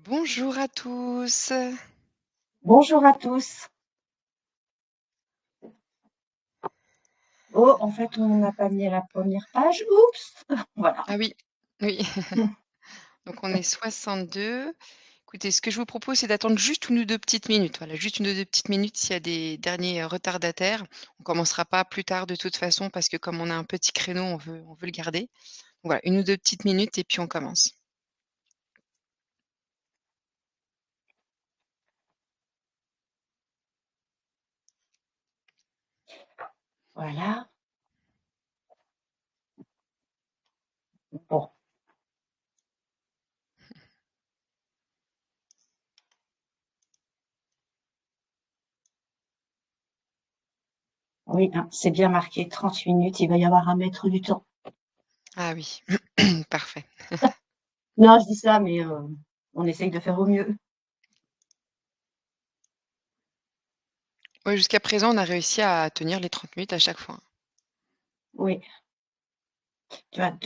Bonjour à tous. Bonjour à tous. Oh, en fait, on n'a pas mis à la première page. Oups! Voilà. Ah oui, oui, donc on est 62. Écoutez, ce que je vous propose, c'est d'attendre juste 1 ou 2 petites minutes. Voilà, juste 1 ou 2 petites minutes s'il y a des derniers, retardataires. On commencera pas plus tard de toute façon parce que comme on a un petit créneau, on veut le garder. Voilà, 1 ou 2 petites minutes et puis on commence. Voilà. Bon, oui, hein, c'est bien marqué 30 minutes, il va y avoir un maître du temps. Ah oui, parfait. Non, je dis ça, mais on essaye de faire au mieux. Ouais, jusqu'à présent, on a réussi à tenir les 30 minutes à chaque fois. Oui, tu vois,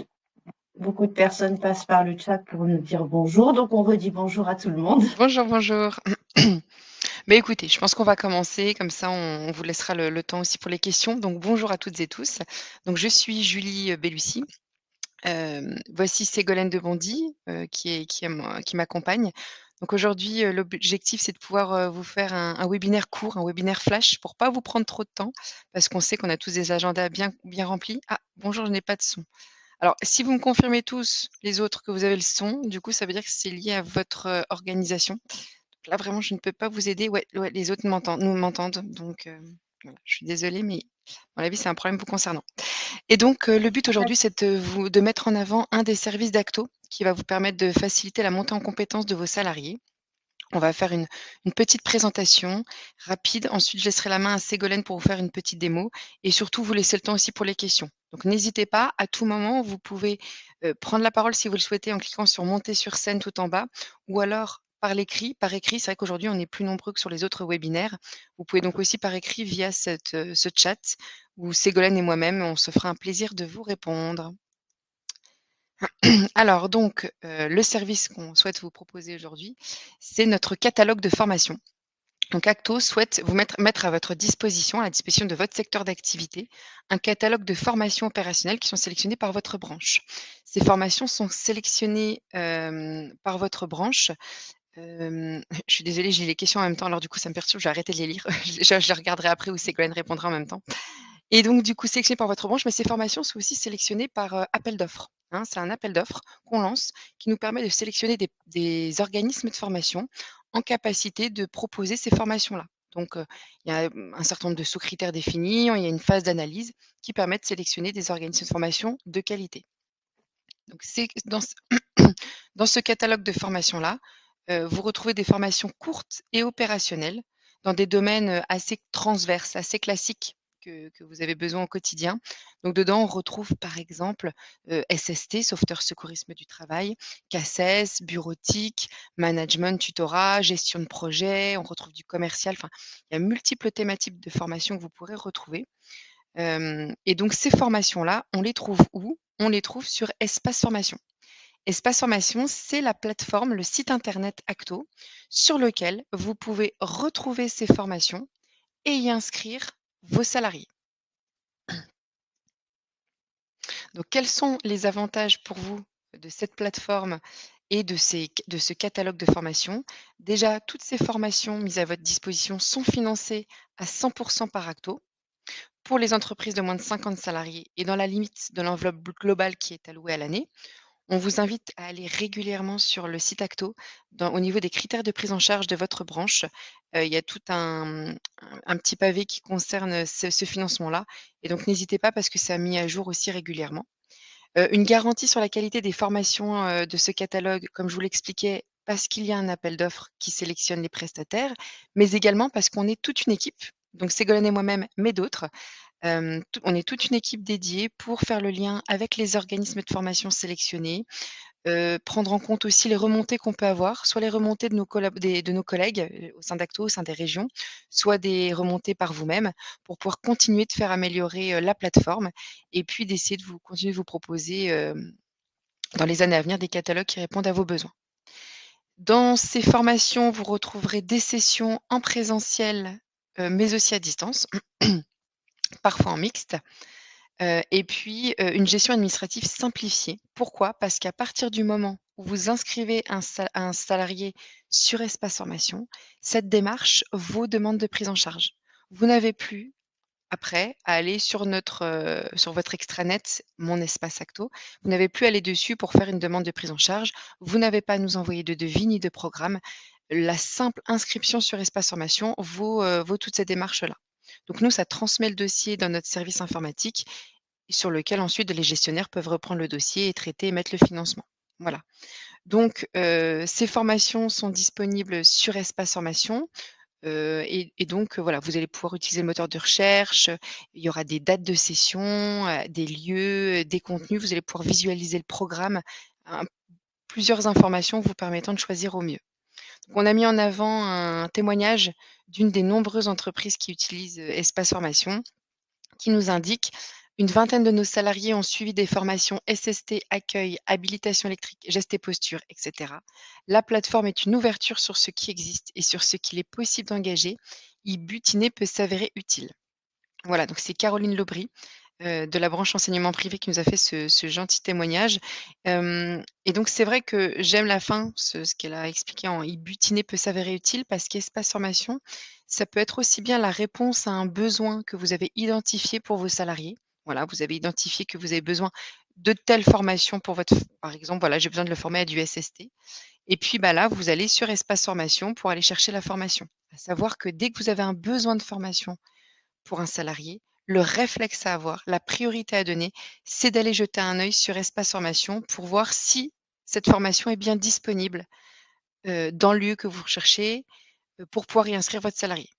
beaucoup de personnes passent par le chat pour nous dire bonjour, donc on redit bonjour à tout le monde. Bonjour, bonjour. Mais écoutez, je pense qu'on va commencer, comme ça on vous laissera le temps aussi pour les questions. Donc bonjour à toutes et tous. Donc je suis Julie, Bellucci. Voici Ségolène de Bondy, qui m'accompagne. Donc aujourd'hui, l'objectif, c'est de pouvoir, vous faire un webinaire court, un webinaire flash pour pas vous prendre trop de temps, parce qu'on sait qu'on a tous des agendas bien remplis. Ah, bonjour, je n'ai pas de son. Alors si vous me confirmez tous, les autres, que vous avez le son, du coup, ça veut dire que c'est lié à votre, organisation. Là, vraiment, je ne peux pas vous aider. Ouais, ouais, les autres m'entendent, donc voilà, je suis désolée, mais à mon avis, c'est un problème vous concernant. Et donc le but aujourd'hui, c'est de mettre en avant un des services d'Acto qui va vous permettre de faciliter la montée en compétences de vos salariés. On va faire une petite présentation rapide. Ensuite, je laisserai la main à Ségolène pour vous faire une petite démo et surtout vous laisser le temps aussi pour les questions. Donc n'hésitez pas, à tout moment, vous pouvez, prendre la parole si vous le souhaitez en cliquant sur monter sur scène tout en bas ou alors par l'écrit. Par écrit, c'est vrai qu'aujourd'hui, on est plus nombreux que sur les autres webinaires. Vous pouvez donc aussi par écrit via ce chat où Ségolène et moi-même, on se fera un plaisir de vous répondre. Alors donc, le service qu'on souhaite vous proposer aujourd'hui, c'est notre catalogue de formation. Donc Acto souhaite vous mettre à votre disposition, à la disposition de votre secteur d'activité, un catalogue de formations opérationnelles qui sont sélectionnées par votre branche. Ces formations sont sélectionnées, par votre branche. Je suis désolée, j'ai les questions en même temps, alors du coup ça me perturbe, je vais arrêter de les lire. Je les regarderai après ou Ségolène répondra en même temps. Et donc du coup, sélectionné par votre branche, mais ces formations sont aussi sélectionnées par, appel d'offres, hein. C'est un appel d'offres qu'on lance, qui nous permet de sélectionner des organismes de formation en capacité de proposer ces formations-là. Donc, il y a, un certain nombre de sous-critères définis, il y a une phase d'analyse qui permet de sélectionner des organismes de formation de qualité. Donc c'est dans ce catalogue de formations-là, vous retrouvez des formations courtes et opérationnelles dans des domaines, assez transverses, assez classiques que vous avez besoin au quotidien. Donc dedans, on retrouve par exemple, SST, sauveteur secourisme du travail, CACES, bureautique, management, tutorat, gestion de projet, on retrouve du commercial, enfin, il y a multiples thématiques de formation que vous pourrez retrouver. Et donc ces formations-là, on les trouve où? On les trouve sur Espace Formation. Espace Formation, c'est la plateforme, le site internet Acto, sur lequel vous pouvez retrouver ces formations et y inscrire vos salariés. Donc, quels sont les avantages pour vous de cette plateforme et de ce catalogue de formations? Déjà, toutes ces formations mises à votre disposition sont financées à 100% par Acto pour les entreprises de moins de 50 salariés et dans la limite de l'enveloppe globale qui est allouée à l'année. On vous invite à aller régulièrement sur le site Acto. Au niveau des critères de prise en charge de votre branche, il y a tout un petit pavé qui concerne ce financement-là. Et donc, n'hésitez pas parce que c'est mis à jour aussi régulièrement. Une garantie sur la qualité des formations de ce catalogue, comme je vous l'expliquais, parce qu'il y a un appel d'offres qui sélectionne les prestataires, mais également parce qu'on est toute une équipe. Donc, Ségolène et moi-même, mais d'autres. On est toute une équipe dédiée pour faire le lien avec les organismes de formation sélectionnés, prendre en compte aussi les remontées qu'on peut avoir, soit les remontées de nos collègues, au sein d'Acto, au sein des régions, soit des remontées par vous-même pour pouvoir continuer de faire améliorer, la plateforme et puis d'essayer de vous continuer de vous proposer, dans les années à venir, des catalogues qui répondent à vos besoins. Dans ces formations, vous retrouverez des sessions en présentiel, mais aussi à distance, parfois en mixte. Et puis, une gestion administrative simplifiée. Pourquoi? Parce qu'à partir du moment où vous inscrivez un salarié sur Espace Formation, cette démarche vous demande de prise en charge. Vous n'avez plus après à aller sur votre extranet Mon Espace Acto. Vous n'avez plus à aller dessus pour faire une demande de prise en charge. Vous n'avez pas à nous envoyer de devis ni de programme. La simple inscription sur Espace Formation vaut toutes ces démarches-là. Donc nous, ça transmet le dossier dans notre service informatique sur lequel ensuite les gestionnaires peuvent reprendre le dossier et traiter et mettre le financement. Voilà. Donc, ces formations sont disponibles sur Espace Formation, et donc, voilà, vous allez pouvoir utiliser le moteur de recherche, il y aura des dates de session, des lieux, des contenus. Vous allez pouvoir visualiser le programme, hein, plusieurs informations vous permettant de choisir au mieux. Donc on a mis en avant un témoignage d'une des nombreuses entreprises qui utilisent, Espace Formation qui nous indique: «Une vingtaine de nos salariés ont suivi des formations SST, accueil, habilitation électrique, gestes et postures, etc. La plateforme est une ouverture sur ce qui existe et sur ce qu'il est possible d'engager. Y butiner peut s'avérer utile». Voilà, donc c'est Caroline Laubry, de la branche enseignement privé qui nous a fait ce gentil témoignage. Et donc c'est vrai que j'aime la fin, ce qu'elle a expliqué en «Y butiner peut s'avérer utile» parce qu'espace formation, ça peut être aussi bien la réponse à un besoin que vous avez identifié pour vos salariés. Voilà, vous avez identifié que vous avez besoin de telle formation pour votre par exemple, voilà, j'ai besoin de le former à du SST et puis, bah, là, vous allez sur espace formation pour aller chercher la formation. À savoir que dès que vous avez un besoin de formation pour un salarié, le réflexe à avoir, la priorité à donner, c'est d'aller jeter un œil sur Espace Formation pour voir si cette formation est bien disponible, dans le lieu que vous recherchez, pour pouvoir y inscrire votre salarié.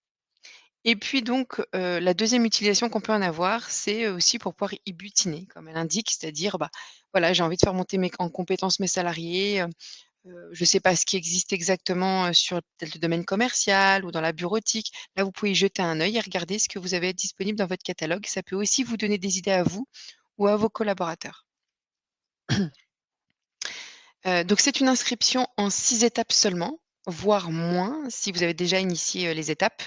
Et puis donc, la deuxième utilisation qu'on peut en avoir, c'est aussi pour pouvoir y butiner, comme elle indique, c'est-à-dire, bah, voilà, j'ai envie de faire monter mes en compétences mes salariés, je ne sais pas ce qui existe exactement, sur peut-être le domaine commercial ou dans la bureautique. Là, vous pouvez y jeter un œil et regarder ce que vous avez disponible dans votre catalogue. Ça peut aussi vous donner des idées à vous ou à vos collaborateurs. Donc c'est une inscription en 6 étapes seulement, voire moins si vous avez déjà initié, les étapes.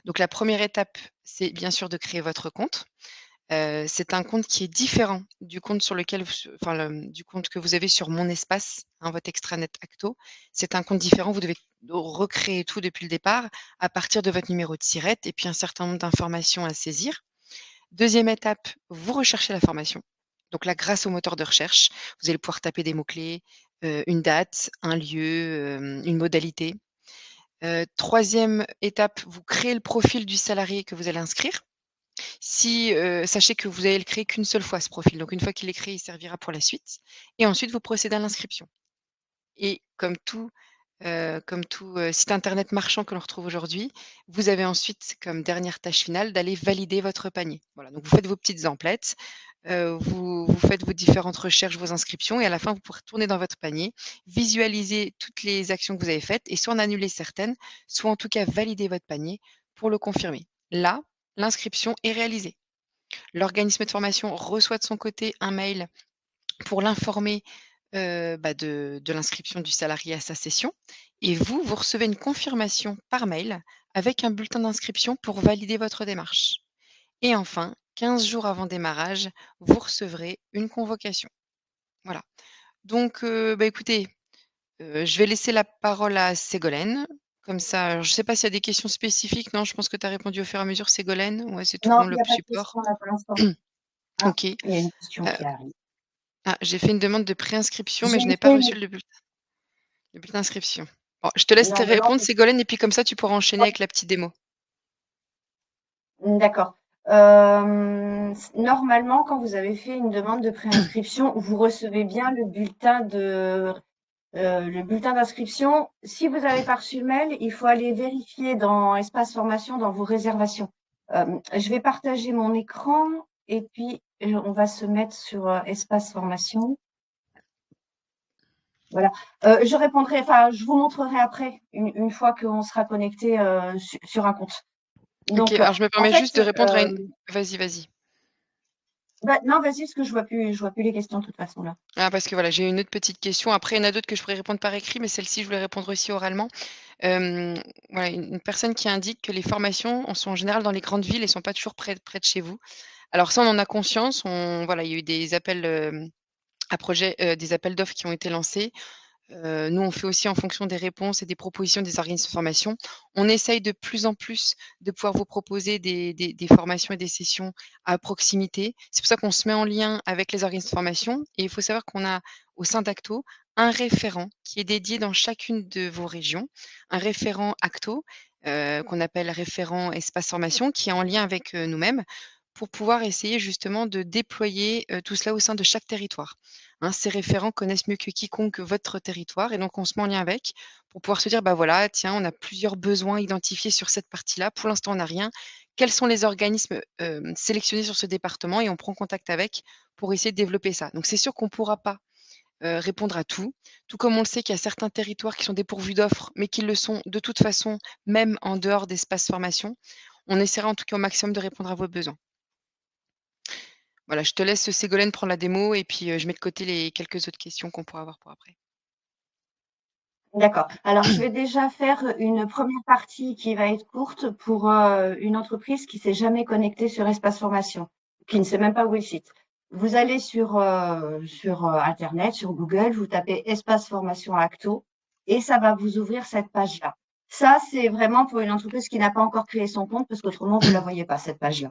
Donc la première étape, c'est bien sûr de créer votre compte. C'est un compte qui est différent du compte sur lequel vous enfin du compte que vous avez sur Mon Espace, hein, votre extranet Acto. C'est un compte différent, vous devez recréer tout depuis le départ à partir de votre numéro de SIRET et puis un certain nombre d'informations à saisir. Deuxième étape, vous recherchez la formation. Donc là, grâce au moteur de recherche, vous allez pouvoir taper des mots-clés, une date, un lieu, une modalité. 3e étape, vous créez le profil du salarié que vous allez inscrire. Si, sachez que vous allez le créer qu'une seule fois ce profil, donc une fois qu'il est créé, il servira pour la suite et ensuite vous procédez à l'inscription et comme tout, site internet marchand que l'on retrouve aujourd'hui, vous avez ensuite comme dernière tâche finale d'aller valider votre panier. Voilà, donc vous faites vos petites emplettes, vous faites vos différentes recherches, vos inscriptions et à la fin, vous pourrez retourner dans votre panier, visualiser toutes les actions que vous avez faites et soit en annuler certaines, soit en tout cas valider votre panier pour le confirmer. Là, l'inscription est réalisée. L'organisme de formation reçoit de son côté un mail pour l'informer, bah, de l'inscription du salarié à sa session et vous, vous recevez une confirmation par mail avec un bulletin d'inscription pour valider votre démarche. Et enfin, 15 jours avant démarrage, vous recevrez une convocation. Voilà. Donc, bah, écoutez, je vais laisser la parole à Ségolène. Comme ça, alors je ne sais pas s'il y a des questions spécifiques? Non, je pense que tu as répondu au fur et à mesure, Ségolène? Ouais, c'est tout Non, bon, il le n'y a pas de support. question là pour l'instant. Ah, OK. il y a une question qui arrive. J'ai fait une demande de préinscription, mais J'ai je n'ai pas fait reçu le bulletin d'inscription. Bon, je te laisse te normalement, répondre Ségolène et puis comme ça tu pourras enchaîner avec la petite démo. d'accord. Normalement, quand vous avez fait une demande de préinscription, vous recevez bien le bulletin d'inscription. Si vous n'avez pas reçu le mail, il faut aller vérifier dans Espace Formation, dans vos réservations. Je vais partager mon écran et puis on va se mettre sur Espace Formation. Voilà. Je répondrai, enfin, je vous montrerai après, une fois qu'on sera connecté sur un compte. OK, Donc, alors je me en permets fait, juste de répondre à une vas-y, vas-y. Bah, non, vas-y, parce que je vois plus les questions de toute façon là. Ah parce que voilà, j'ai une autre petite question. Après, il y en a d'autres que je pourrais répondre par écrit, mais celle-ci, je voulais répondre aussi oralement. Voilà, une personne qui indique que les formations sont en général dans les grandes villes et sont pas toujours près de chez vous. Alors ça, on en a conscience, voilà, il y a eu des appels, à projets, des appels d'offres qui ont été lancés. Nous, on fait aussi en fonction des réponses et des propositions des organismes de formation. On essaye de plus en plus de pouvoir vous proposer des formations et des sessions à proximité. C'est pour ça qu'on se met en lien avec les organismes de formation et il faut savoir qu'on a au sein d'Acto un référent qui est dédié dans chacune de vos régions, un référent Acto, qu'on appelle référent espace formation, qui est en lien avec, nous-mêmes pour pouvoir essayer justement de déployer, tout cela au sein de chaque territoire. Hein, ces référents connaissent mieux que quiconque votre territoire et donc on se met en lien avec pour pouvoir se dire: «Bah, voilà, tiens, on a plusieurs besoins identifiés sur cette partie-là. Pour l'instant, on n'a rien. Quels sont les organismes, sélectionnés sur ce département?» et on prend contact avec pour essayer de développer ça. Donc c'est sûr qu'on ne pourra pas, répondre à tout, tout comme on le sait qu'il y a certains territoires qui sont dépourvus d'offres, mais qui le sont de toute façon, même en dehors d'espaces formation. On essaiera en tout cas au maximum de répondre à vos besoins. Voilà, je te laisse, Ségolène, prendre la démo et puis, je mets de côté les quelques autres questions qu'on pourra avoir pour après. D'accord. Alors, je vais déjà faire une première partie qui va être courte pour une entreprise qui s'est jamais connectée sur Espace Formation, qui ne sait même pas où est le site. Vous allez sur Internet, sur Google, vous tapez Espace Formation Acto et ça va vous ouvrir cette page-là. Ça, c'est vraiment pour une entreprise qui n'a pas encore créé son compte parce qu'autrement, vous la voyez pas, cette page-là.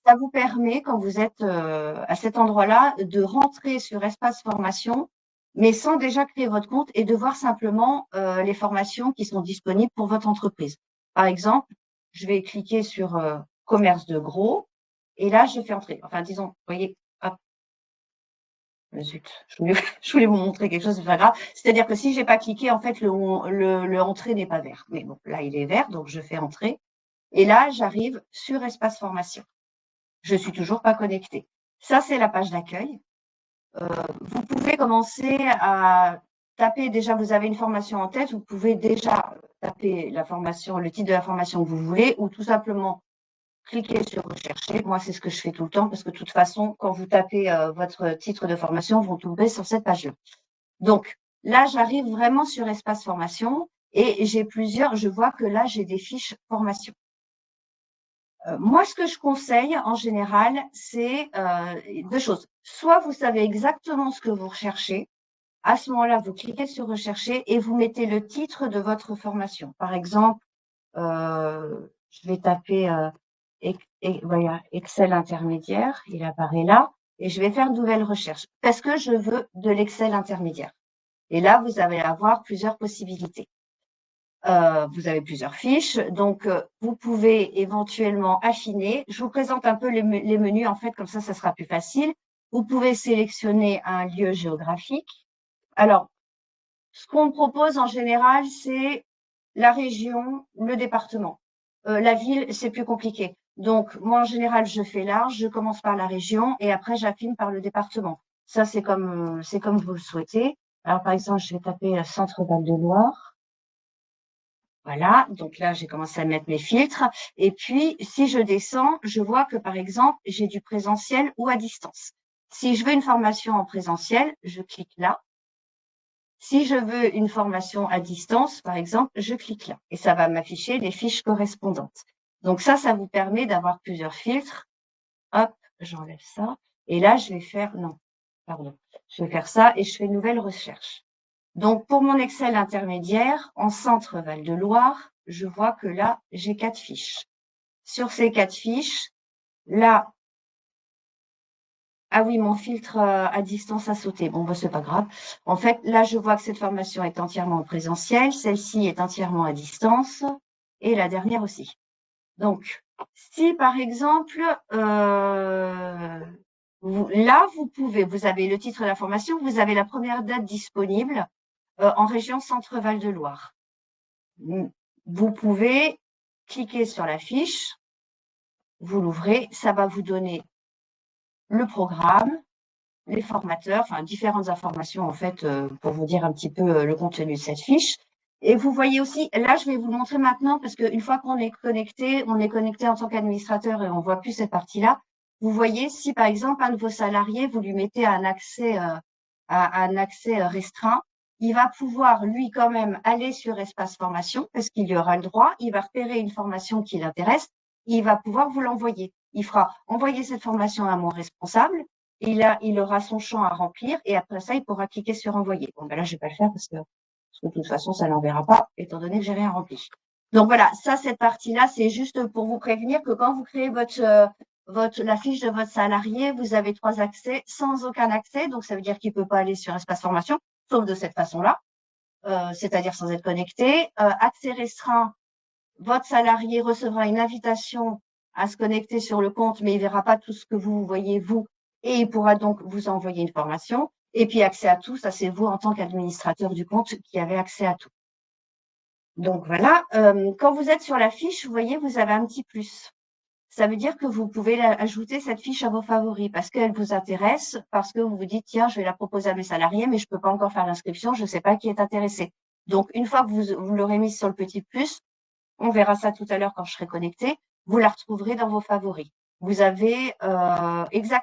Ça vous permet, quand vous êtes à cet endroit-là, de rentrer sur Espace Formation, mais sans déjà créer votre compte et de voir simplement les formations qui sont disponibles pour votre entreprise. Par exemple, je vais cliquer sur commerce de gros et là, je fais entrer. Enfin, disons, vous voyez, hop, zut, je voulais vous montrer quelque chose, c'est pas grave. C'est-à-dire que si j'ai pas cliqué, en fait, le entrée n'est pas vert. Mais bon, là, il est vert, donc je fais entrer. Et là, j'arrive sur Espace Formation. Je suis toujours pas connectée. Ça, c'est la page d'accueil. Vous pouvez commencer à taper, déjà, vous avez une formation en tête, vous pouvez déjà taper la formation, le titre de la formation que vous voulez, ou tout simplement cliquer sur rechercher. Moi, c'est ce que je fais tout le temps, parce que de toute façon, quand vous tapez votre titre de formation, vous tombez sur cette page-là. Donc, là, j'arrive vraiment sur espace formation et je vois que là, j'ai des fiches formation. Moi, ce que je conseille en général, c'est deux choses. Soit vous savez exactement ce que vous recherchez. À ce moment-là, vous cliquez sur rechercher et vous mettez le titre de votre formation. Par exemple, je vais taper voilà, Excel intermédiaire, il apparaît là, et je vais faire nouvelle recherche parce que je veux de l'Excel intermédiaire. Et là, vous allez avoir plusieurs possibilités. Vous avez plusieurs fiches, donc vous pouvez éventuellement affiner. Je vous présente un peu les menus, en fait, comme ça sera plus facile. Vous pouvez sélectionner un lieu géographique. Alors, ce qu'on propose en général, c'est la région, le département. La ville, c'est plus compliqué. Donc, moi, en général, je fais large, je commence par la région et après, j'affine par le département. Ça, c'est comme vous le souhaitez. Alors, par exemple, je vais taper Centre Val-de-Loire. Voilà, donc là, j'ai commencé à mettre mes filtres. Et puis, si je descends, je vois que, par exemple, j'ai du présentiel ou à distance. Si je veux une formation en présentiel, je clique là. Si je veux une formation à distance, par exemple, je clique là. Et ça va m'afficher les fiches correspondantes. Donc ça vous permet d'avoir plusieurs filtres. Hop, j'enlève ça. Et là, je vais faire, non, pardon, je vais faire ça et je fais nouvelle recherche. Donc, pour mon Excel intermédiaire, en centre Val-de-Loire, je vois que là, j'ai 4 fiches. Sur ces 4 fiches, là, ah oui, mon filtre à distance a sauté. Bon, bah, c'est pas grave. En fait, là, je vois que cette formation est entièrement en présentiel, celle-ci est entièrement à distance et la dernière aussi. Donc, si par exemple, là, vous avez le titre de la formation, vous avez la première date disponible en région Centre-Val de Loire. Vous pouvez cliquer sur la fiche, vous l'ouvrez, ça va vous donner le programme, les formateurs, enfin différentes informations en fait pour vous dire un petit peu le contenu de cette fiche. Et vous voyez aussi, là je vais vous le montrer maintenant parce qu'une fois qu'on est connecté en tant qu'administrateur et on voit plus cette partie-là. vous voyez, si par exemple un de vos salariés, vous lui mettez un accès restreint, il va pouvoir lui quand même aller sur Espace Formation parce qu'il y aura le droit, il va repérer une formation qui l'intéresse, il va pouvoir vous l'envoyer. Il fera envoyer cette formation à mon responsable, il aura son champ à remplir et après ça, il pourra cliquer sur envoyer. Bon, ben là, je vais pas le faire parce que de toute façon, ça l'enverra pas, étant donné que j'ai rien rempli. Donc voilà, ça, cette partie-là, c'est juste pour vous prévenir que quand vous créez la fiche de votre salarié, vous avez 3 accès sans aucun accès. Donc, ça veut dire qu'il peut pas aller sur Espace Formation, sauf de cette façon-là, c'est-à-dire sans être connecté. Accès restreint, votre salarié recevra une invitation à se connecter sur le compte, mais il verra pas tout ce que vous voyez, vous, et il pourra donc vous envoyer une formation. Et puis, accès à tout, ça, c'est vous en tant qu'administrateur du compte qui avez accès à tout. Donc voilà, quand vous êtes sur la fiche, vous voyez, vous avez un petit plus. Ça veut dire que vous pouvez ajouter cette fiche à vos favoris parce qu'elle vous intéresse, parce que vous vous dites, tiens, je vais la proposer à mes salariés, mais je peux pas encore faire l'inscription, je ne sais pas qui est intéressé. Donc, une fois que vous l'aurez mise sur le petit plus, on verra ça tout à l'heure quand je serai connectée, vous la retrouverez dans vos favoris. Vous avez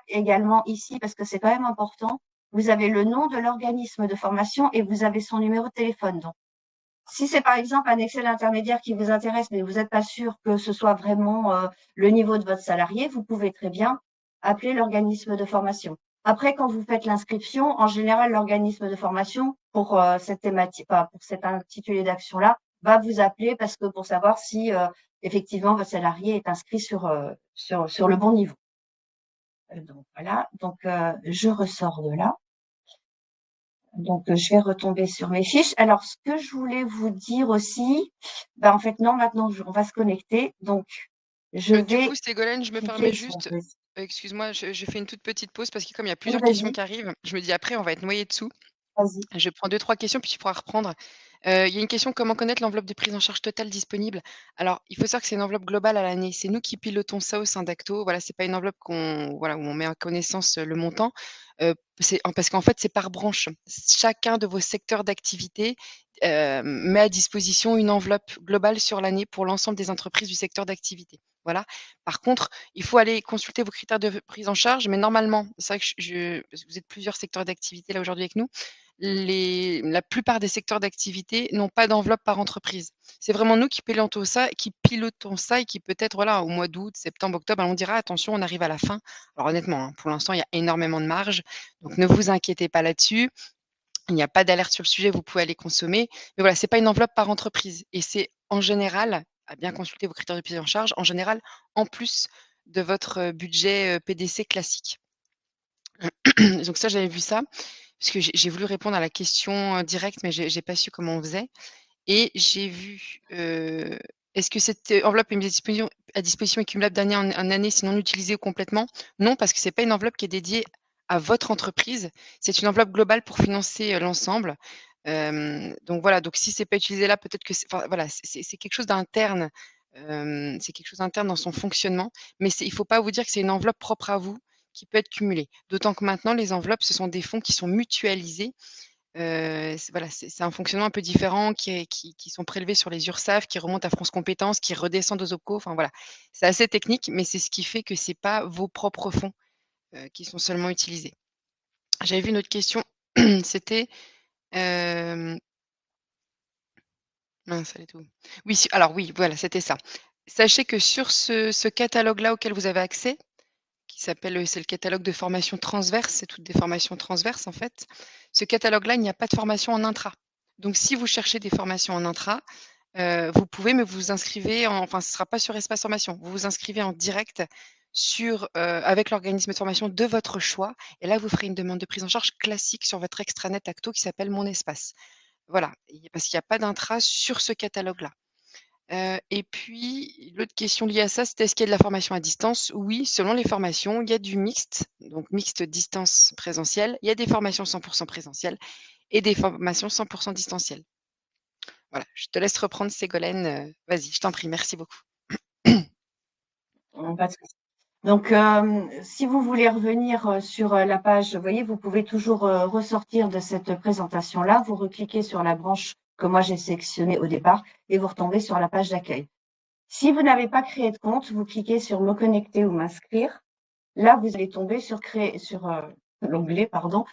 également ici, parce que c'est quand même important, vous avez le nom de l'organisme de formation et vous avez son numéro de téléphone. Donc, si c'est par exemple un Excel intermédiaire qui vous intéresse, mais vous n'êtes pas sûr que ce soit vraiment le niveau de votre salarié, vous pouvez très bien appeler l'organisme de formation. Après, quand vous faites l'inscription, en général, l'organisme de formation pour cette thématique, pour cet intitulé d'action-là, va vous appeler parce que pour savoir si effectivement votre salarié est inscrit sur le bon niveau. Donc voilà, donc je ressors de là. Donc, je vais retomber sur mes fiches. Alors, ce que je voulais vous dire aussi, en fait, non, maintenant, on va se connecter. Donc, je Du coup, vais Ségolène, je me cliquer permets sur juste, excuse-moi, je fais une toute petite pause parce que comme il y a oui, plusieurs questions vas-y, qui arrivent, je me dis après on va être noyé dessous. vas-y. Je prends deux trois questions puis tu pourras reprendre. Il y a une question: comment connaître l'enveloppe de prise en charge totale disponible? Alors, il faut savoir que c'est une enveloppe globale à l'année. C'est nous qui pilotons ça au sein d'Acto. Voilà, c'est pas une enveloppe où on met en connaissance, le montant. Parce qu'en fait, c'est par branche. Chacun de vos secteurs d'activité, met à disposition une enveloppe globale sur l'année pour l'ensemble des entreprises du secteur d'activité. Voilà. Par contre, il faut aller consulter vos critères de prise en charge, mais normalement, c'est vrai que parce que vous êtes plusieurs secteurs d'activité là aujourd'hui avec nous, la plupart des secteurs d'activité n'ont pas d'enveloppe par entreprise. C'est vraiment nous qui pilotons ça et qui peut-être, voilà, au mois d'août, septembre, octobre, on dira: «Attention, on arrive à la fin». Alors honnêtement, hein, pour l'instant, il y a énormément de marge, donc ne vous inquiétez pas là-dessus. Il n'y a pas d'alerte sur le sujet, vous pouvez aller consommer. Mais voilà, c'est pas une enveloppe par entreprise et c'est en général, à bien consulter vos critères de prise en charge, en général, en plus de votre, budget, PDC classique. Donc ça, j'avais vu ça, parce que j'ai voulu répondre à la question, directe, mais j'ai pas su comment on faisait et j'ai vu, est-ce que cette, enveloppe est mise à disposition et cumulable d'année en année, si non utilisée ou complètement? Non, parce que c'est pas une enveloppe qui est dédiée à votre entreprise. C'est une enveloppe globale pour financer, l'ensemble. Donc voilà, donc si c'est pas utilisé là, peut-être que enfin voilà, c'est quelque chose d'interne, c'est quelque chose d'interne dans son fonctionnement, mais il faut pas vous dire que c'est une enveloppe propre à vous qui peut être cumulée. D'autant que maintenant les enveloppes, ce sont des fonds qui sont mutualisés. C'est un fonctionnement un peu différent qui sont prélevés sur les URSSAF, qui remontent à France Compétences, qui redescendent aux OPCO, enfin voilà. C'est assez technique, mais c'est ce qui fait que c'est pas vos propres fonds, qui sont seulement utilisés. J'avais vu une autre question, c'était, hem mince, elle est où? Oui, alors oui, voilà, c'était ça. Sachez que sur ce catalogue-là auquel vous avez accès, qui s'appelle, c'est le catalogue de formation transverse, c'est toutes des formations transverses, en fait. Ce catalogue-là, il n'y a pas de formation en intra. Donc si vous cherchez des formations en intra, vous pouvez, mais vous vous inscrivez enfin, ce ne sera pas sur Espace Formation. Vous vous inscrivez en direct avec l'organisme de formation de votre choix et là, vous ferez une demande de prise en charge classique sur votre extranet Acto qui s'appelle Mon Espace. Voilà, parce qu'il n'y a pas d'intra sur ce catalogue-là. Et puis l'autre question liée à ça, c'était: est-ce qu'il y a de la formation à distance? Oui, selon les formations, il y a du mixte, donc mixte distance présentiel. Il y a des formations 100 présentielles et des formations 100 distancielles. Voilà, je te laisse reprendre Ségolène, vas-y, je t'en prie, merci beaucoup. Pas de souci. Donc, si vous voulez revenir sur la page, vous voyez, vous pouvez toujours ressortir de cette présentation-là. Vous recliquez sur la branche que moi j'ai sélectionnée au départ et vous retombez sur la page d'accueil. Si vous n'avez pas créé de compte, vous cliquez sur me connecter ou m'inscrire. Là, vous allez tomber sur l'onglet, pardon,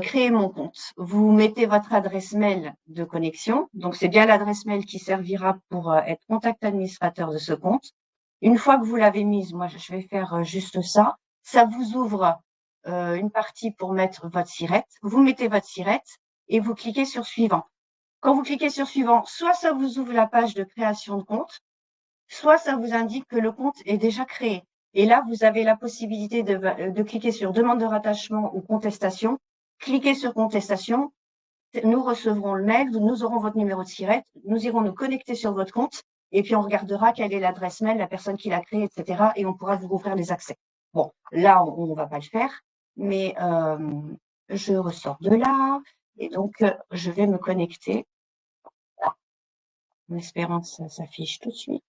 créer mon compte. Vous mettez votre adresse mail de connexion. Donc, c'est bien l'adresse mail qui servira pour être contact administrateur de ce compte. Une fois que vous l'avez mise, moi, je vais faire juste ça. Ça vous ouvre une partie pour mettre votre SIRET. Vous mettez votre SIRET et vous cliquez sur suivant. Quand vous cliquez sur suivant, soit ça vous ouvre la page de création de compte, soit ça vous indique que le compte est déjà créé. Et là, vous avez la possibilité de cliquer sur demande de rattachement ou contestation. Cliquez sur contestation. Nous recevrons le mail, nous aurons votre numéro de SIRET, nous irons nous connecter sur votre compte et puis on regardera quelle est l'adresse mail, la personne qui l'a créé, etc. Et on pourra vous ouvrir les accès. Bon, là, on ne va pas le faire, mais je ressors de là et donc je vais me connecter en espérant que ça s'affiche tout de suite.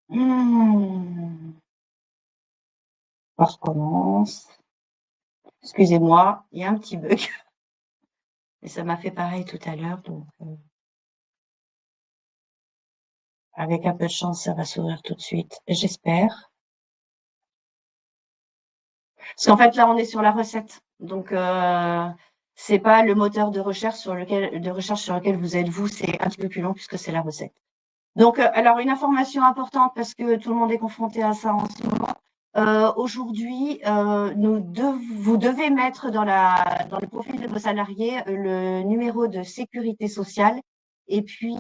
On recommence. Excusez-moi, il y a un petit bug. Et ça m'a fait pareil tout à l'heure, donc avec un peu de chance, ça va s'ouvrir tout de suite, j'espère. Parce qu'en fait, là, on est sur la recette. Donc, c'est pas le moteur de recherche sur lequel vous êtes vous, c'est un petit peu plus long puisque c'est la recette. Donc, alors une information importante parce que tout le monde est confronté à ça en ce moment. Aujourd'hui, vous devez mettre dans le profil de vos salariés le numéro de sécurité sociale et puis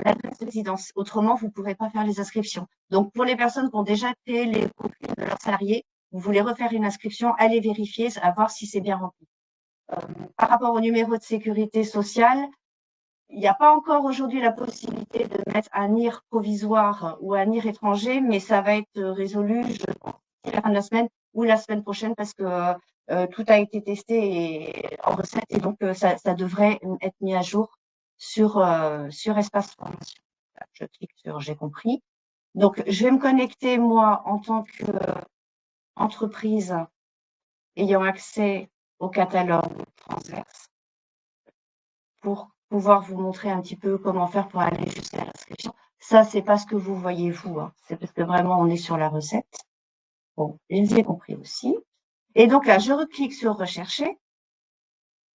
l'adresse de résidence. Autrement, vous ne pourrez pas faire les inscriptions. Donc, pour les personnes qui ont déjà créé les profils de leurs salariés, vous voulez refaire une inscription, allez vérifier, à voir si c'est bien rempli. Par rapport au numéro de sécurité sociale, il n'y a pas encore aujourd'hui la possibilité de mettre un NIR provisoire ou un NIR étranger, mais ça va être résolu, je pense, à la fin de la semaine ou la semaine prochaine parce que tout a été testé en recette et donc ça devrait être mis à jour sur Espace Formation. Je clique sur J'ai compris. Donc, je vais me connecter, moi, en tant qu'entreprise ayant accès au catalogue transverse pour pouvoir vous montrer un petit peu comment faire pour aller jusqu'à l'inscription. Ça, c'est pas ce que vous voyez vous, hein. C'est parce que vraiment, on est sur la recette. Bon, j'ai compris aussi. Et donc là, je reclique sur Rechercher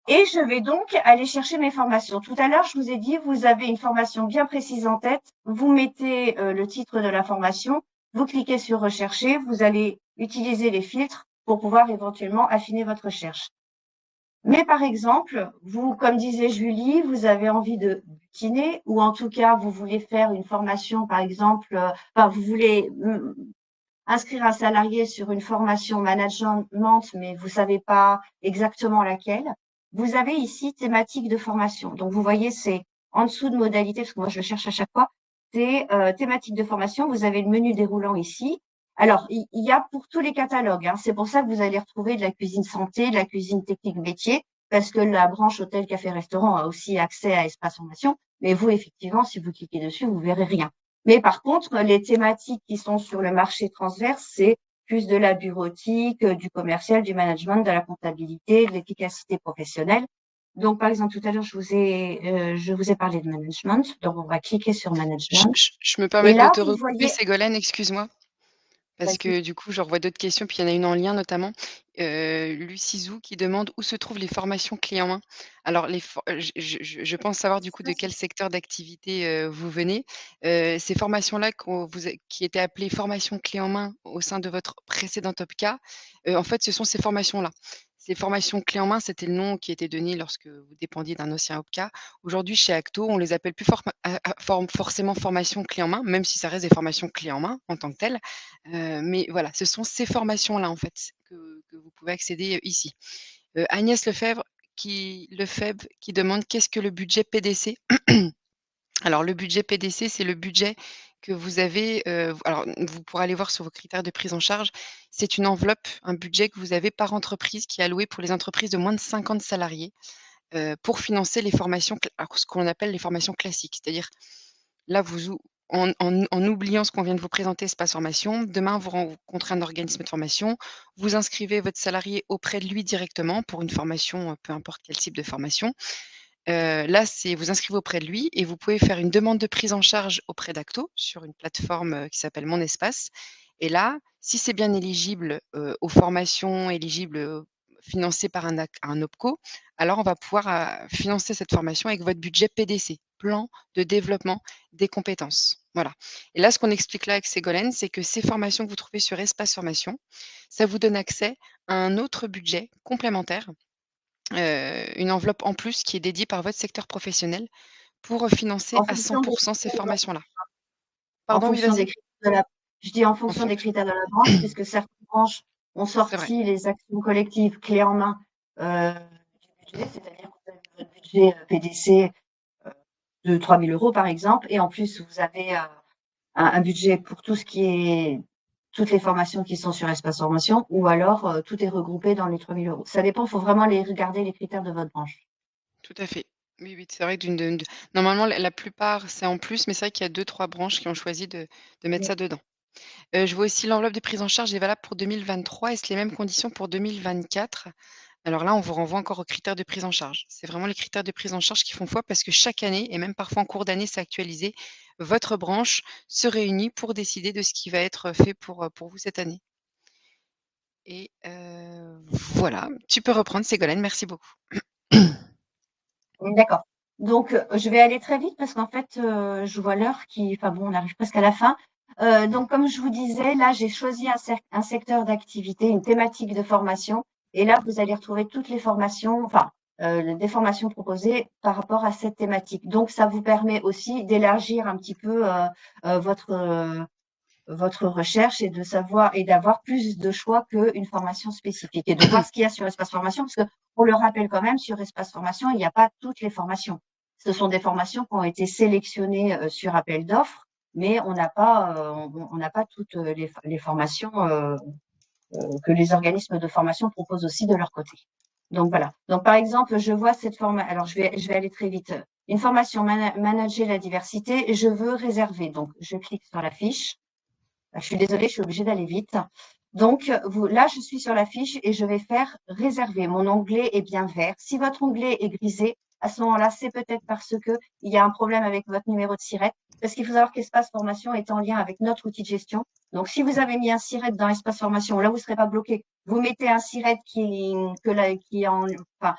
et je vais donc aller chercher mes formations. Tout à l'heure, je vous ai dit, vous avez une formation bien précise en tête. Vous mettez le titre de la formation, vous cliquez sur Rechercher, vous allez utiliser les filtres pour pouvoir éventuellement affiner votre recherche. Mais par exemple, vous, comme disait Julie, vous avez envie de butiner ou en tout cas, vous voulez faire une formation, par exemple, vous voulez inscrire un salarié sur une formation management, mais vous savez pas exactement laquelle. Vous avez ici thématique de formation. Donc, vous voyez, c'est en dessous de modalité, parce que moi, je le cherche à chaque fois, c'est thématique de formation. Vous avez le menu déroulant ici. Alors, il y a pour tous les catalogues, hein. C'est pour ça que vous allez retrouver de la cuisine santé, de la cuisine technique métier, parce que la branche hôtel, café, restaurant a aussi accès à espace formation. Mais vous, effectivement, si vous cliquez dessus, vous verrez rien. Mais par contre, les thématiques qui sont sur le marché transverse, c'est plus de la bureautique, du commercial, du management, de la comptabilité, de l'efficacité professionnelle. Donc, par exemple, tout à l'heure, je vous ai parlé de management. Donc, on va cliquer sur management. Je me Et permets de là, te vous recouper, voyez, Ségolène, excuse-moi. Parce vas-y. que du coup, je revois d'autres questions, puis il y en a une en lien notamment. Lucie Zou qui demande où se trouvent les formations clés en main? Alors les for je pense savoir du coup de quel secteur d'activité, vous venez. Ces formations-là qui étaient appelées formations clés en main au sein de votre précédent OPCA, en fait, ce sont ces formations-là. Ces formations clés en main, c'était le nom qui était donné lorsque vous dépendiez d'un ancien OPCA. Aujourd'hui, chez Acto, on les appelle plus forcément formations clés en main, même si ça reste des formations clés en main en tant que telles. Mais voilà, ce sont ces formations-là, en fait, que vous pouvez accéder, ici. Agnès Lefebvre qui demande: «Qu'est-ce que le budget PDC?» Alors le budget PDC, c'est le budget que vous avez, alors vous pourrez aller voir sur vos critères de prise en charge. C'est une enveloppe, un budget que vous avez par entreprise qui est alloué pour les entreprises de moins de 50 salariés, pour financer les formations alors ce qu'on appelle les formations classiques. C'est-à-dire là, vous ou en oubliant ce qu'on vient de vous présenter, Espace Formation, demain, vous rencontrez un organisme de formation, vous inscrivez votre salarié auprès de lui directement pour une formation, peu importe quel type de formation. Là, c'est vous inscrivez auprès de lui et vous pouvez faire une demande de prise en charge auprès d'Acto sur une plateforme, qui s'appelle Mon Espace et là, si c'est bien éligible, aux formations éligibles, financées par un OPCO, alors on va pouvoir, financer cette formation avec votre budget PDC, plan de développement des compétences. Voilà et là, ce qu'on explique là avec Ségolène, c'est que ces formations que vous trouvez sur Espace Formation, ça vous donne accès à un autre budget complémentaire, une enveloppe en plus qui est dédiée par votre secteur professionnel pour, financer En à fonction des 100 ces critères formations-là. en Pardon, oui, fonction des vas-y? critères de la je dis en En fonction des fonction critères de la branche, puisque certaines branches ont c'est vrai. sorti les actions collectives clés en main, du budget, c'est-à-dire que vous avez votre budget, PDC, heu, de 3 000 € par exemple et en plus vous avez, un budget pour tout ce qui est toutes les formations qui sont sur Espace Formation ou alors, tout est regroupé dans les 3 000 €. Ça dépend, il faut vraiment les regarder les critères de votre branche. Tout à fait. Oui, oui, c'est vrai que d'une de normalement la plupart, c'est en plus, mais c'est vrai qu'il y a 2-3 branches qui ont choisi de mettre Oui. ça dedans. Je vois aussi l'enveloppe de prise en charge est valable pour 2023. Est-ce les mêmes conditions pour 2024? Alors là, on vous renvoie encore aux critères de prise en charge. C'est vraiment les critères de prise en charge qui font foi parce que chaque année et même parfois en cours d'année, c'est actualisé, votre branche se réunit pour décider de ce qui va être fait pour vous cette année et voilà. Tu peux reprendre Ségolène, merci beaucoup. D'accord. Donc, je vais aller très vite parce qu'en fait, je vois l'heure qui enfin bon, on arrive presque à la fin. Donc comme je vous disais, là, j'ai choisi un secteur d'activité, une thématique de formation et là, vous allez retrouver toutes les formations, enfin, des formations proposées par rapport à cette thématique. Donc ça vous permet aussi d'élargir un petit peu, votre recherche et de savoir et d'avoir plus de choix qu'une formation spécifique et de voir ce qu'il y a sur Espace Formation, parce que on le rappelle quand même, sur Espace Formation, il n'y a pas toutes les formations. Ce sont des formations qui ont été sélectionnées sur appel d'offres, mais on n'a pas toutes les formations que les organismes de formation proposent aussi de leur côté. Donc voilà. Donc par exemple, je vois cette formation. Alors je vais aller très vite. Une formation manager la diversité. Et je veux réserver. Donc je clique sur la fiche. Je suis désolée, je suis obligée d'aller vite. Donc, là, je suis sur la fiche et je vais faire réserver. Mon onglet est bien vert. Si votre onglet est grisé, à ce moment-là, c'est peut-être parce que il y a un problème avec votre numéro de SIRET. Parce qu'il faut savoir qu'Espace Formation est en lien avec notre outil de gestion. Donc, si vous avez mis un SIRET dans Espace Formation, là, vous ne serez pas bloqué. Vous mettez un SIRET qui est enfin,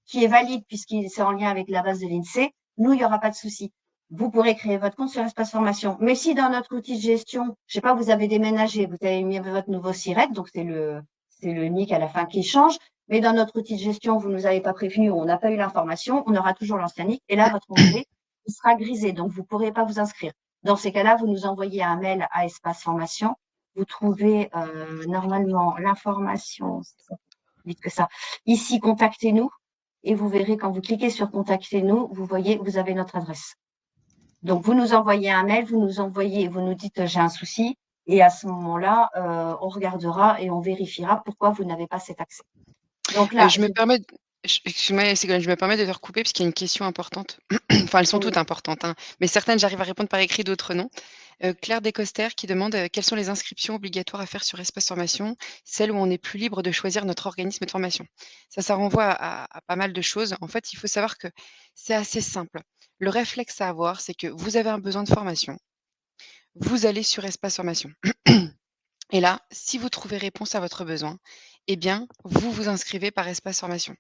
qui est valide puisqu'il c'est en lien avec la base de l'INSEE. Nous, il n'y aura pas de souci. Vous pourrez créer votre compte sur Espace Formation. Mais si dans notre outil de gestion, je sais pas, vous avez déménagé, vous avez mis votre nouveau SIRET, donc c'est le nick à la fin qui change. Mais dans notre outil de gestion, vous nous avez pas prévenu, on n'a pas eu l'information, on aura toujours l'ancien nick. Et là, votre onglet, il sera grisé, donc vous pourrez pas vous inscrire. Dans ces cas-là, vous nous envoyez un mail à Espace Formation. Vous trouvez normalement l'information, vite que ça. Ici, contactez-nous. Et vous verrez quand vous cliquez sur contactez-nous, vous voyez, vous avez notre adresse. Donc, vous nous envoyez un mail, vous nous dites j'ai un souci, et à ce moment-là, on regardera et on vérifiera pourquoi vous n'avez pas cet accès. Donc là, Je me permets d j excuse-moi Ségolène, je me permets de te recouper parce qu'il y a une question importante. Enfin, elles sont oui, toutes importantes, hein, mais certaines, j'arrive à répondre par écrit, d'autres non. Claire Descoster qui demande, quelles sont les inscriptions obligatoires à faire sur Espace Formation, celles où on n'est plus libre de choisir notre organisme de formation? Ça renvoie à pas mal de choses. En fait, il faut savoir que c'est assez simple. Le réflexe à avoir, c'est que vous avez un besoin de formation, vous allez sur Espace Formation et là, si vous trouvez réponse à votre besoin, eh bien, vous vous inscrivez par Espace Formation.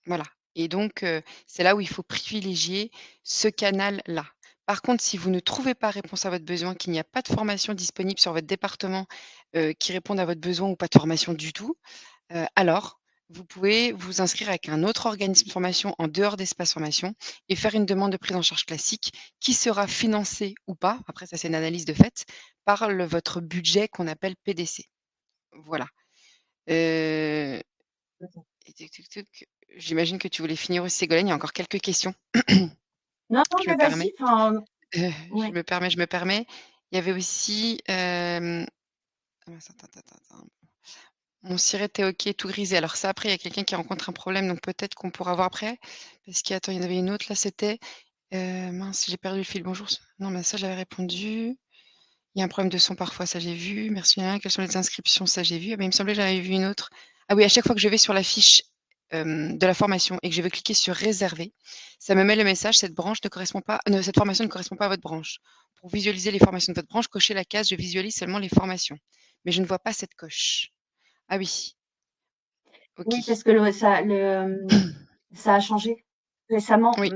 Voilà et donc c'est là où il faut privilégier ce canal-là. Par contre, si vous ne trouvez pas réponse à votre besoin, qu'il n'y a pas de formation disponible sur votre département, qui réponde à votre besoin ou pas de formation du tout, alors vous pouvez vous inscrire avec un autre organisme de formation en dehors d'Espace Formation et faire une demande de prise en charge classique qui sera financée ou pas, après ça c'est une analyse de fait, par votre budget qu'on appelle PDC. Voilà. Heu et tuc, tuc, tuc, j'imagine que tu voulais finir aussi Ségolène, il y a encore quelques questions. non, non, Je me mais vas-y, permets, enfin, je oui. me permets, je me permets. Il y avait aussi, ah mince, attends, attends, attends. Mon siret est OK, tout grisé. Alors ça, après, il y a quelqu'un qui rencontre un problème, donc peut-être qu'on pourra voir après. Parce qu'attends, il y en avait une autre là, c'était, mince, j'ai perdu le fil. Bonjour, non, mais ça, j'avais répondu. Il y a un problème de son parfois, ça j'ai vu. Merci, quelles sont les inscriptions? Ça j'ai vu. Ah, mais il me semblait que j'en avais vu une autre. Ah oui, à chaque fois que je vais sur la fiche de la formation et que je vais cliquer sur réserver, ça me met le message: «Cette branche ne correspond pas cette formation ne correspond pas à votre branche. Pour visualiser les formations de votre branche, cochez la case "Je visualise seulement les formations"». Mais je ne vois pas cette coche. Ah oui, Oui, OK. parce que ça a changé récemment. Oui,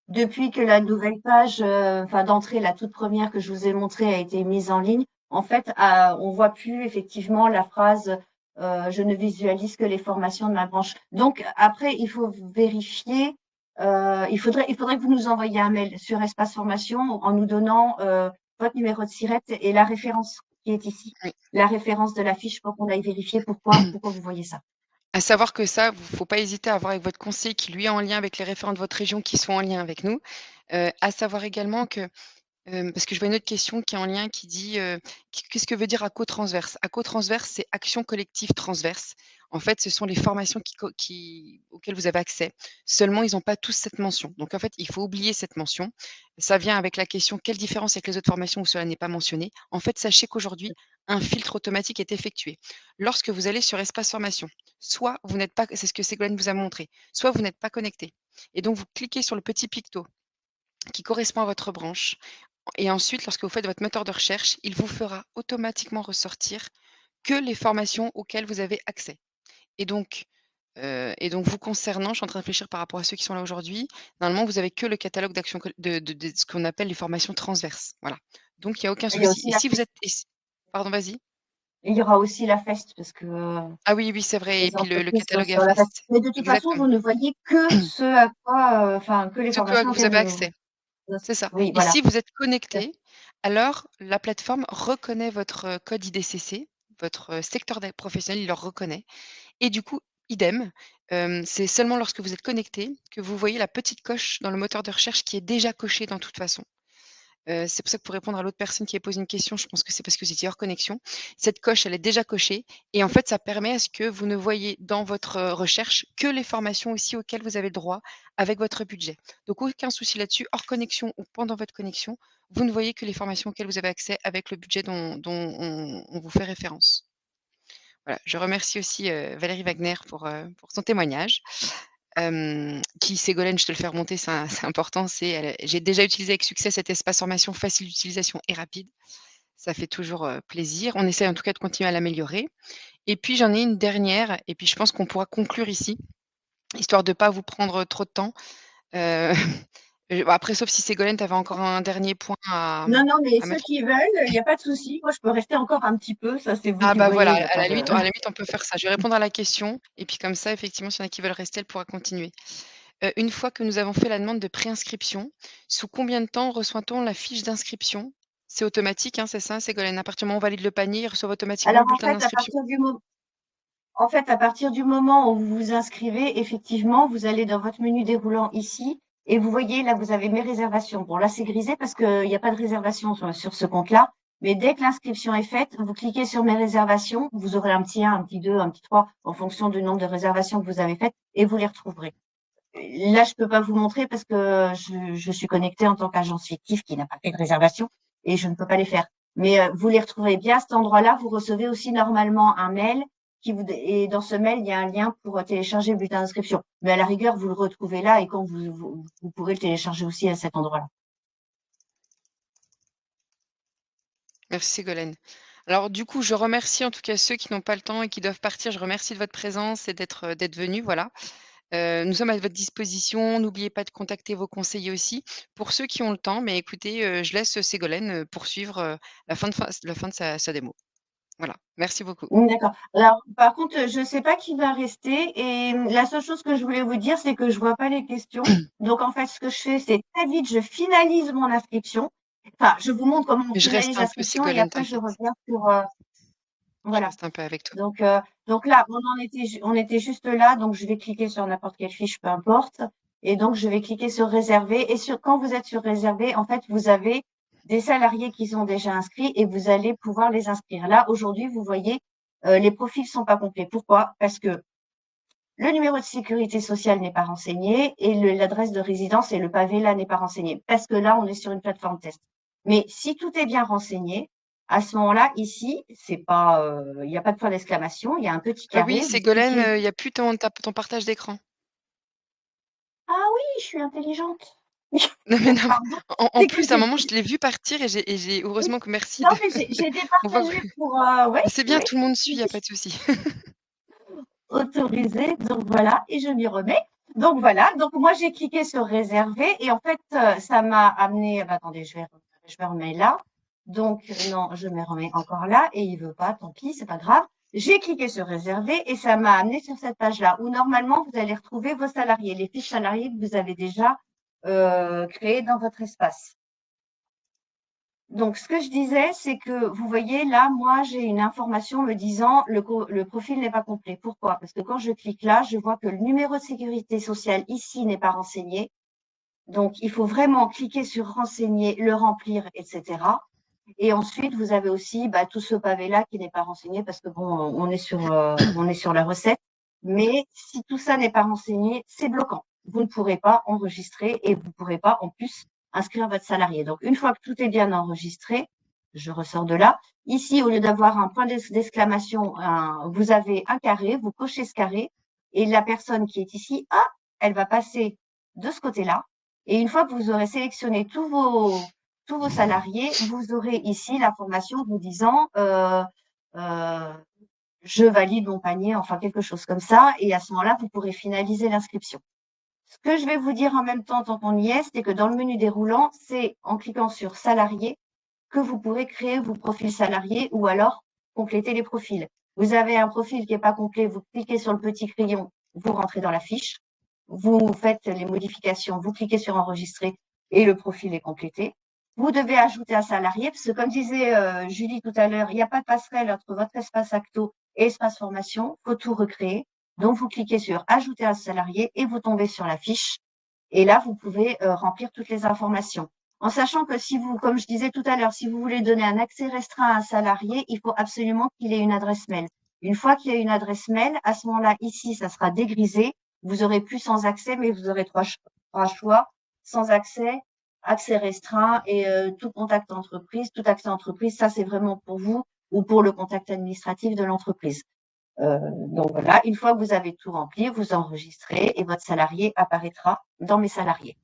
Depuis que la nouvelle page, enfin d'entrée, la toute première que je vous ai montrée a été mise en ligne, en fait, on voit plus effectivement la phrase je ne visualise que les formations de ma branche. Donc après, il faut vérifier. Il faudrait que vous nous envoyiez un mail sur Espace Formation en nous donnant votre numéro de SIRET et la référence qui est ici, oui. la référence de la fiche pour qu'on aille vérifier pourquoi vous voyez ça. À savoir que ça, faut pas hésiter à voir avec votre conseiller qui lui est en lien avec les référents de votre région qui sont en lien avec nous. À savoir également que parce que je vois une autre question qui est en lien qui dit, qu'est-ce que veut dire ACO transverse? ACO transverse, c'est action collective transverse. En fait, ce sont les formations auxquelles vous avez accès. Seulement, ils n'ont pas tous cette mention. Donc en fait, il faut oublier cette mention. Ça vient avec la question: «Quelle différence avec les autres formations où cela n'est pas mentionné?» En fait, sachez qu'aujourd'hui, un filtre automatique est effectué. Lorsque vous allez sur espace formation, soit vous n'êtes pas c'est ce que Ségolène vous a montré, soit vous n'êtes pas connecté et donc vous cliquez sur le petit picto qui correspond à votre branche et ensuite, lorsque vous faites votre moteur de recherche, il vous fera automatiquement ressortir que les formations auxquelles vous avez accès. Et donc, vous concernant, je suis en train de réfléchir par rapport à ceux qui sont là aujourd'hui, normalement, vous avez que le catalogue d'actions de ce qu'on appelle les formations transverses. Voilà. Donc il y a aucun Il y a souci. aussi Et la si vous FEST. êtes pardon, vas-y? Il y aura aussi la FEST parce que Ah oui, oui, c'est vrai et les puis le entreprises sont catalogue sur la FEST. AFEST. Mais de toute façon, vous Exactement. ne voyez que ce à quoi, enfin, que les Ce que formations vous auxquelles avez accès. vous C'est ça oui, et voilà. si vous êtes connecté, alors la plateforme reconnaît votre, code IDCC, votre, secteur professionnel, il le reconnaît et du coup, idem, c'est seulement lorsque vous êtes connecté que vous voyez la petite coche dans le moteur de recherche qui est déjà cochée dans toute façon. C'est pour ça que pour répondre à l'autre personne qui a posé une question, je pense que c'est parce que vous étiez hors connexion. Cette coche, elle est déjà cochée et en fait, ça permet à ce que vous ne voyez dans votre, recherche que les formations aussi auxquelles vous avez droit avec votre budget. Donc aucun souci là-dessus, hors connexion ou pendant votre connexion, vous ne voyez que les formations auxquelles vous avez accès avec le budget dont on vous fait référence. Voilà, je remercie aussi, Valérie Wagner pour son témoignage. Qui Ségolène, je te le fais remonter, c'est important, j'ai déjà utilisé avec succès cet espace formation facile d'utilisation et rapide. Ça fait toujours, plaisir. On essaie en tout cas de continuer à l'améliorer et puis j'en ai une dernière et puis je pense qu'on pourra conclure ici, histoire de pas vous prendre, trop de temps. Heu, après sauf si Ségolène, tu avais encore un dernier point Non, non, mais à ceux mettre. qui veulent, il y a pas de souci. Moi, je peux rester encore un petit peu. Ça, c'est vous Ah qui bah voilà, voyez, il y a pas de à la limite, on peut faire ça. Je vais répondre à la question et puis comme ça, effectivement, s'il y en a qui veulent rester, elle pourra continuer. Une fois que nous avons fait la demande de préinscription, sous combien de temps reçoit-on la fiche d'inscription? C'est automatique, hein, c'est ça, Ségolène? À partir du moment où on valide le panier, ils reçoivent automatiquement alors le bulletin d'inscription? à partir du moment où vous vous inscrivez, effectivement, vous allez dans votre menu déroulant ici et vous voyez là, vous avez mes réservations. Bon, là, c'est grisé parce qu'il n'y a pas de réservation sur ce compte-là. Mais dès que l'inscription est faite, vous cliquez sur mes réservations. Vous aurez un petit 1, un petit 2, un petit 3 en fonction du nombre de réservations que vous avez faites et vous les retrouverez. Là, je peux pas vous montrer parce que je suis connectée en tant qu'agent fictif qui n'a pas fait de réservation et je ne peux pas les faire. Mais vous les retrouverez bien à cet endroit-là. Vous recevez aussi normalement un mail et dans ce mail, il y a un lien pour télécharger le bulletin d'inscription. Mais à la rigueur, vous le retrouvez là et quand vous pourrez le télécharger aussi à cet endroit-là. Merci Ségolène. Alors du coup, je remercie en tout cas ceux qui n'ont pas le temps et qui doivent partir. Je remercie de votre présence et d'être venus, voilà. Nous sommes à votre disposition. N'oubliez pas de contacter vos conseillers aussi. Pour ceux qui ont le temps, mais écoutez, je laisse Ségolène, poursuivre, la fin de sa démo. Voilà, merci beaucoup. D'accord. Alors, par contre, je ne sais pas qui va rester et la seule chose que je voulais vous dire, c'est que je vois pas les questions. Donc, en fait, ce que je fais, c'est très vite, je finalise mon inscription. Enfin, je vous montre comment on Je reste finalise un peu l'inscription et Ségolène, après, je t'inquiète. reviens sur, Je voilà. reste un peu avec toi. Donc là, on était juste là. Donc, je vais cliquer sur n'importe quelle fiche, peu importe. Et donc, je vais cliquer sur réserver. Et quand vous êtes sur réserver, en fait, vous avez des salariés qui sont déjà inscrits et vous allez pouvoir les inscrire. Là, aujourd'hui, vous voyez, les profils sont pas complets. Pourquoi? Parce que le numéro de sécurité sociale n'est pas renseigné et l'adresse de résidence et le pavé là n'est pas renseigné. Parce que là, on est sur une plateforme test. Mais si tout est bien renseigné, À ce moment-là, ici, c'est pas, il y a pas de point d'exclamation, il y a un petit Oui, carré, vous Ségolène, cliquez. il y a plus ton partage d'écran. Ah oui, je suis intelligente. Non, mais non, Pardon, en c'est que plus, à un j'ai moment, je l'ai vu partir et j'ai oui. heureusement que merci Non, de mais j'ai on voit départagé pour, oui, c'est bien, oui, tout le monde suit, il y a pas de souci. autorisé, donc voilà, et je m'y remets. Donc voilà, donc moi j'ai cliqué sur réserver et en fait ça m'a amené, bah, attendez, je me remets là. Donc non, je me remets encore là et il veut pas, tant pis, c'est pas grave. J'ai cliqué sur réserver et ça m'a amené sur cette page-là où normalement vous allez retrouver vos salariés, les fiches salariés que vous avez déjà créées dans votre espace. Donc, ce que je disais, c'est que vous voyez là, moi, j'ai une information me disant le profil n'est pas complet. Pourquoi? Parce que quand je clique là, je vois que le numéro de sécurité sociale ici n'est pas renseigné. Donc, il faut vraiment cliquer sur renseigner, le remplir, etc. Et ensuite, vous avez aussi bah, tout ce pavé-là qui n'est pas renseigné parce que bon, on est sur la recette. Mais si tout ça n'est pas renseigné, c'est bloquant. Vous ne pourrez pas enregistrer et vous ne pourrez pas en plus inscrire votre salarié. Donc, une fois que tout est bien enregistré, je ressors de là. Ici, au lieu d'avoir un point d'exclamation, vous avez un carré, vous cochez ce carré et la personne qui est ici, ah, elle va passer de ce côté-là. Et une fois que vous aurez sélectionné tous vos salariés, vous aurez ici l'information vous disant euh, je valide mon panier, enfin quelque chose comme ça. Et à ce moment-là, vous pourrez finaliser l'inscription. Ce que je vais vous dire en même temps, tant qu'on y est, c'est que dans le menu déroulant, c'est en cliquant sur salarié que vous pourrez créer vos profils salariés ou alors compléter les profils. Vous avez un profil qui n'est pas complet, vous cliquez sur le petit crayon, vous rentrez dans la fiche, vous faites les modifications, vous cliquez sur enregistrer et le profil est complété. Vous devez ajouter un salarié, parce que comme disait Julie tout à l'heure, il n'y a pas de passerelle entre votre espace Acto et espace formation, il faut tout recréer. Donc, vous cliquez sur ajouter un salarié et vous tombez sur la fiche. Et là, vous pouvez remplir toutes les informations. En sachant que si vous, comme je disais tout à l'heure, si vous voulez donner un accès restreint à un salarié, il faut absolument qu'il ait une adresse mail. Une fois qu'il y a une adresse mail, à ce moment-là, ici, ça sera dégrisé. Vous aurez plus sans accès, mais vous aurez trois choix. Sans accès, accès restreint et tout contact entreprise. Tout accès entreprise, ça, c'est vraiment pour vous ou pour le contact administratif de l'entreprise. Donc voilà, une fois que vous avez tout rempli, vous enregistrez et votre salarié apparaîtra dans mes salariés.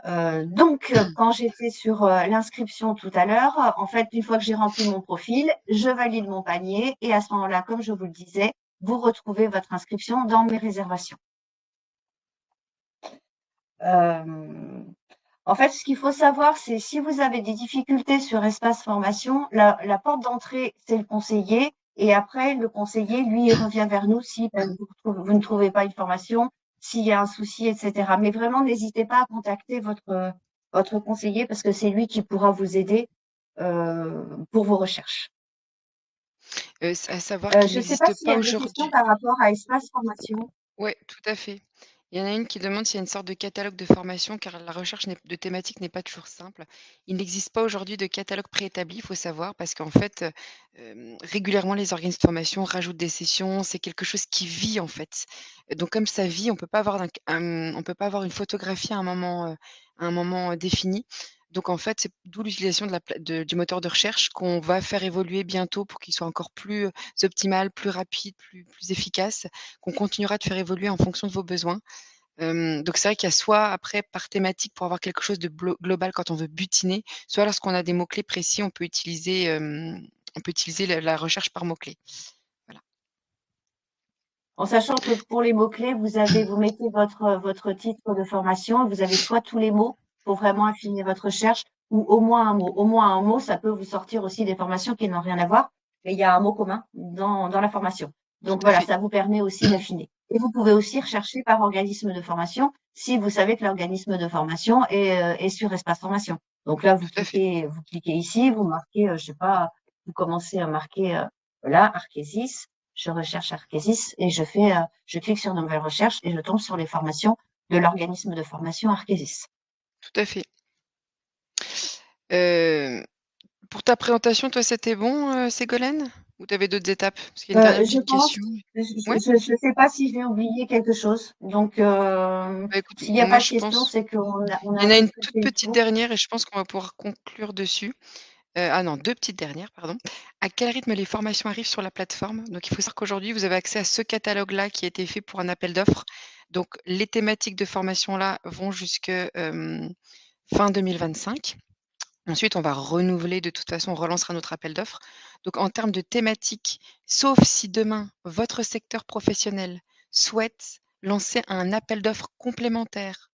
Donc, quand j'étais sur l'inscription tout à l'heure, en fait, une fois que j'ai rempli mon profil, je valide mon panier et à ce moment-là, comme je vous le disais, vous retrouvez votre inscription dans mes réservations. En fait, ce qu'il faut savoir, c'est si vous avez des difficultés sur espace formation, la porte d'entrée, c'est le conseiller. Et après, le conseiller, lui, il revient vers nous si vous ne trouvez pas une formation, s'il y a un souci, etc. Mais vraiment, n'hésitez pas à contacter votre conseiller parce que c'est lui qui pourra vous aider pour vos recherches. À savoir qu'il Je ne sais pas n'existe s'il y pas a des questions aujourd'hui. par rapport à espace formation. Ouais, tout à fait. Il y en a une qui demande s'il y a une sorte de catalogue de formation, car la recherche de thématiques n'est pas toujours simple. Il n'existe pas aujourd'hui de catalogue préétabli, il faut savoir, parce qu'en fait, régulièrement, les organismes de formation rajoutent des sessions. C'est quelque chose qui vit, en fait. Donc, comme ça vit, on peut pas avoir une photographie à un moment défini. Donc, en fait, c'est d'où l'utilisation du moteur de recherche qu'on va faire évoluer bientôt pour qu'il soit encore plus optimal, plus rapide, plus efficace, qu'on continuera de faire évoluer en fonction de vos besoins. Donc c'est vrai qu'il y a soit après par thématique pour avoir quelque chose de global quand on veut butiner, soit lorsqu'on a des mots-clés précis, on peut utiliser la recherche par mots-clés. Voilà. En sachant que pour les mots-clés, vous mettez votre titre de formation, vous avez soit tous les mots pour vraiment affiner votre recherche, ou au moins un mot. Au moins un mot, ça peut vous sortir aussi des formations qui n'ont rien à voir, mais il y a un mot commun dans la formation. Tout Donc à voilà, fait, ça vous permet aussi d'affiner. Et vous pouvez aussi rechercher par organisme de formation si vous savez que l'organisme de formation est sur espace formation. Donc là, tout à fait. vous cliquez ici, vous marquez, je sais pas, vous commencez à marquer, voilà, Archesis, je recherche Archesis et je clique sur nouvelle recherche et je tombe sur les formations de l'organisme de formation Archesis. Tout à fait. Heu, pour ta présentation, toi, c'était bon, Ségolène? Ou tu avais d'autres étapes? Parce qu'il y a une Je petite pense, question. je Ouais? sais pas si j'ai oublié quelque chose. Donc, Bah, écoute, s'il n'y a moi, pas de je questions, pense c'est qu'on a il y un en a petit une peu toute fait le petite tour. dernière et je pense qu'on va pouvoir conclure dessus. Ah non, 2 petites dernières, pardon. À quel rythme les formations arrivent sur la plateforme? Donc il faut savoir qu'aujourd'hui, vous avez accès à ce catalogue-là qui a été fait pour un appel d'offres. Donc les thématiques de formation-là vont jusque, fin 2025. Ensuite, on va renouveler de toute façon, on relancera notre appel d'offres. Donc en termes de thématiques, sauf si demain, votre secteur professionnel souhaite lancer un appel d'offres complémentaire,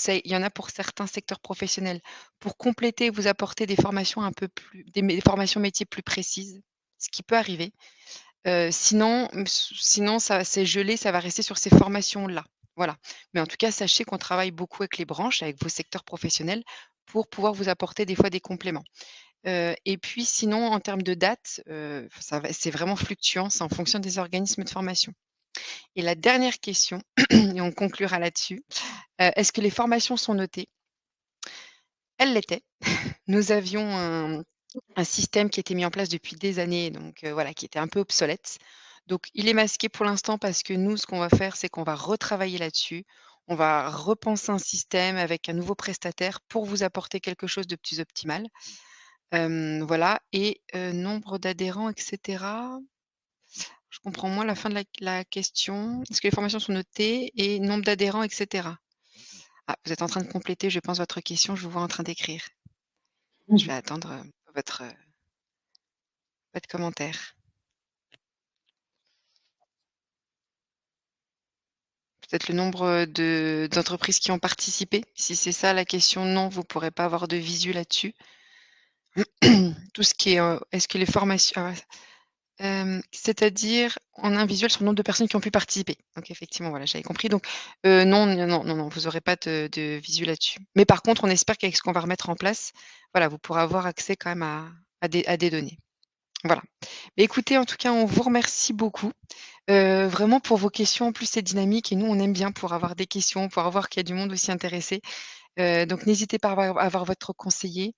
il y en a pour certains secteurs professionnels, pour compléter, vous apporter des formations un peu plus des formations métiers plus précises, ce qui peut arriver. Sinon ça c'est gelé, ça va rester sur ces formations-là. Voilà. Mais en tout cas, sachez qu'on travaille beaucoup avec les branches, avec vos secteurs professionnels pour pouvoir vous apporter des fois des compléments. Et puis sinon en termes de date, c'est vraiment fluctuant, c'est en fonction des organismes de formation. Et la dernière question et on conclura là-dessus, est-ce que les formations sont notées? Elles l'étaient. Nous avions un système qui était mis en place depuis des années, donc voilà, qui était un peu obsolète. Donc il est masqué pour l'instant parce que nous, ce qu'on va faire, c'est qu'on va retravailler là-dessus. On va repenser un système avec un nouveau prestataire pour vous apporter quelque chose de plus optimal. Voilà et nombre d'adhérents et cetera, je comprends moins la fin de la question. Est-ce que les formations sont notées et nombre d'adhérents et cetera? Ah, vous êtes en train de compléter, je pense, votre question, je vous vois en train d'écrire. Je vais attendre, votre commentaire. Peut-être le nombre, d'entreprises qui ont participé? Si c'est ça la question, non, vous pourrez pas avoir de visu là-dessus. Tout ce qui est, est-ce que les formations c'est-à-dire en un visuel sur le nombre de personnes qui ont pu participer. Donc effectivement, voilà, j'avais compris donc non, non, vous aurez pas de visu là-dessus. Mais par contre, on espère qu'avec ce qu'on va remettre en place, voilà, vous pourrez avoir accès quand même à des données. Voilà. Mais écoutez, en tout cas, on vous remercie beaucoup, vraiment pour vos questions. En plus, c'est dynamique et nous, on aime bien pour avoir des questions, pour voir qu'il y a du monde aussi intéressé. Donc n'hésitez pas à voir votre conseiller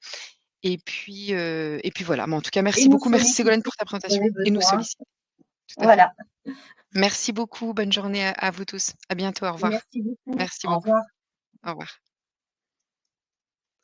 et puis voilà. Mais en tout cas, Et merci nous beaucoup. Merci Ségolène solliciter pour ta si vous présentation avez et nous besoin. solliciter. Tout à fait. Voilà. Merci beaucoup. Bonne journée à vous tous. À bientôt. Au revoir. Merci beaucoup. Merci Au beaucoup. revoir. Au revoir.